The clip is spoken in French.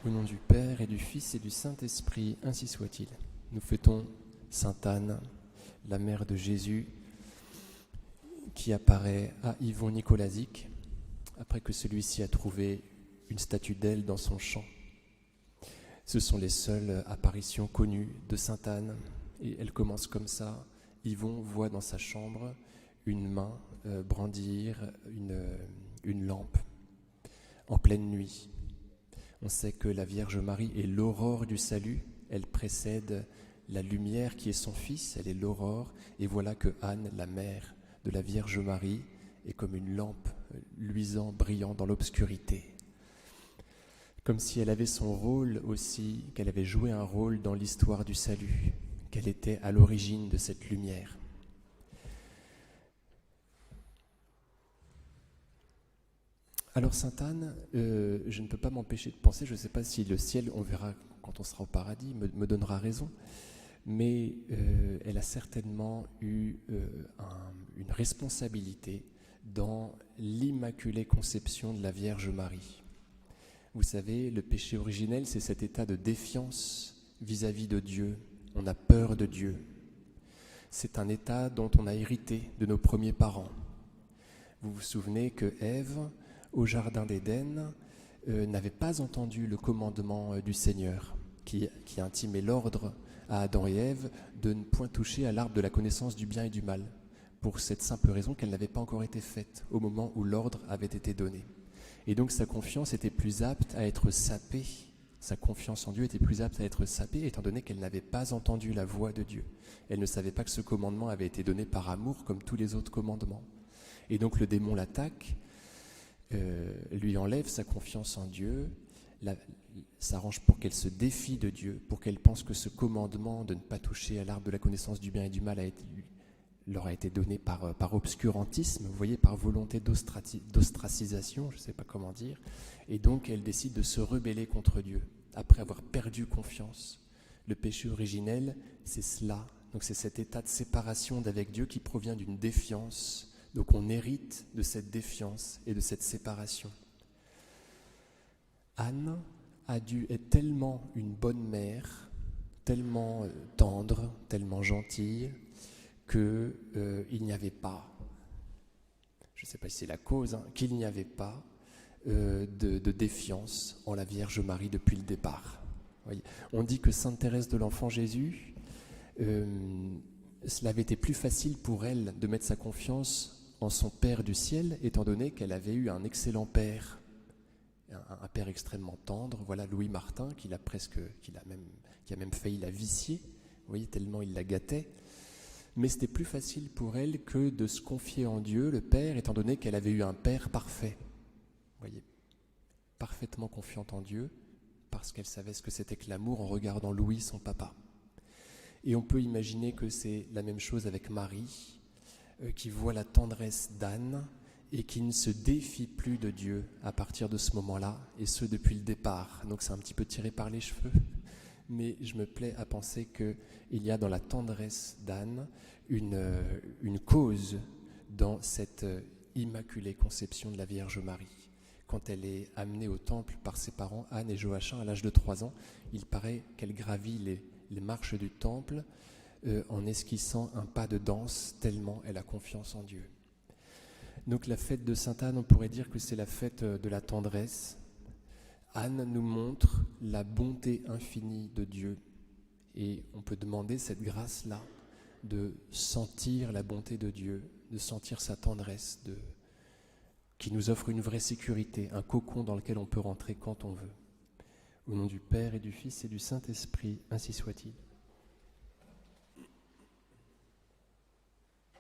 Au nom du Père et du Fils et du Saint-Esprit, ainsi soit-il. Nous fêtons Sainte Anne, la mère de Jésus, qui apparaît à Yvon Nicolazic, après que celui-ci a trouvé une statue d'elle dans son champ. Ce sont les seules apparitions connues de Sainte Anne, et elle commence comme ça. Yvon voit dans sa chambre une main brandir une lampe en pleine nuit. On sait que la Vierge Marie est l'aurore du salut, elle précède la lumière qui est son Fils, elle est l'aurore, et voilà que Anne, la mère de la Vierge Marie, est comme une lampe luisant, brillant dans l'obscurité. Comme si elle avait son rôle aussi, qu'elle avait joué un rôle dans l'histoire du salut, qu'elle était à l'origine de cette lumière. Alors Sainte Anne, je ne peux pas m'empêcher de penser, je ne sais pas si le ciel, on verra quand on sera au paradis, me donnera raison, mais elle a certainement eu une responsabilité dans l'immaculée conception de la Vierge Marie. Vous savez, le péché originel, c'est cet état de défiance vis-à-vis de Dieu. On a peur de Dieu. C'est un état dont on a hérité de nos premiers parents. Vous vous souvenez que Ève, au jardin d'Éden, n'avait pas entendu le commandement du Seigneur qui intimait l'ordre à Adam et Ève de ne point toucher à l'arbre de la connaissance du bien et du mal, pour cette simple raison qu'elle n'avait pas encore été faite au moment où l'ordre avait été donné. Et donc sa confiance était plus apte à être sapée, sa confiance en Dieu était plus apte à être sapée, étant donné qu'elle n'avait pas entendu la voix de Dieu. Elle ne savait pas que ce commandement avait été donné par amour comme tous les autres commandements. Et donc le démon l'attaque, lui enlève sa confiance en Dieu, s'arrange pour qu'elle se défie de Dieu, pour qu'elle pense que ce commandement de ne pas toucher à l'arbre de la connaissance du bien et du mal leur a été donné par obscurantisme, vous voyez, par volonté d'ostracisation, je ne sais pas comment dire, et donc elle décide de se rebeller contre Dieu, après avoir perdu confiance. Le péché originel, c'est cela, donc c'est cet état de séparation d'avec Dieu qui provient d'une défiance. Donc on hérite de cette défiance et de cette séparation. Anne a dû être tellement une bonne mère, tellement tendre, tellement gentille, qu'il n'y avait pas, je ne sais pas si c'est la cause, qu'il n'y avait pas de défiance en la Vierge Marie depuis le départ. Voyez, on dit que Sainte Thérèse de l'Enfant Jésus, cela avait été plus facile pour elle de mettre sa confiance en son Père du ciel, étant donné qu'elle avait eu un excellent père, un père extrêmement tendre, voilà Louis Martin, qui a même failli la vicier, vous voyez, tellement il la gâtait. Mais c'était plus facile pour elle que de se confier en Dieu, le Père, étant donné qu'elle avait eu un père parfait, vous voyez, parfaitement confiante en Dieu, parce qu'elle savait ce que c'était que l'amour en regardant Louis, son papa. Et on peut imaginer que c'est la même chose avec Marie, qui voit la tendresse d'Anne et qui ne se défie plus de Dieu à partir de ce moment-là, et ce depuis le départ. Donc c'est un petit peu tiré par les cheveux, mais je me plais à penser qu'il y a dans la tendresse d'Anne une cause dans cette immaculée conception de la Vierge Marie. Quand elle est amenée au temple par ses parents, Anne et Joachim, à l'âge de 3 ans, il paraît qu'elle gravit les marches du temple en esquissant un pas de danse, tellement elle a confiance en Dieu. Donc la fête de Sainte Anne, on pourrait dire que c'est la fête de la tendresse. Anne nous montre la bonté infinie de Dieu. Et on peut demander cette grâce-là de sentir la bonté de Dieu, de sentir sa tendresse, qui nous offre une vraie sécurité, un cocon dans lequel on peut rentrer quand on veut. Au nom du Père et du Fils et du Saint-Esprit, ainsi soit-il.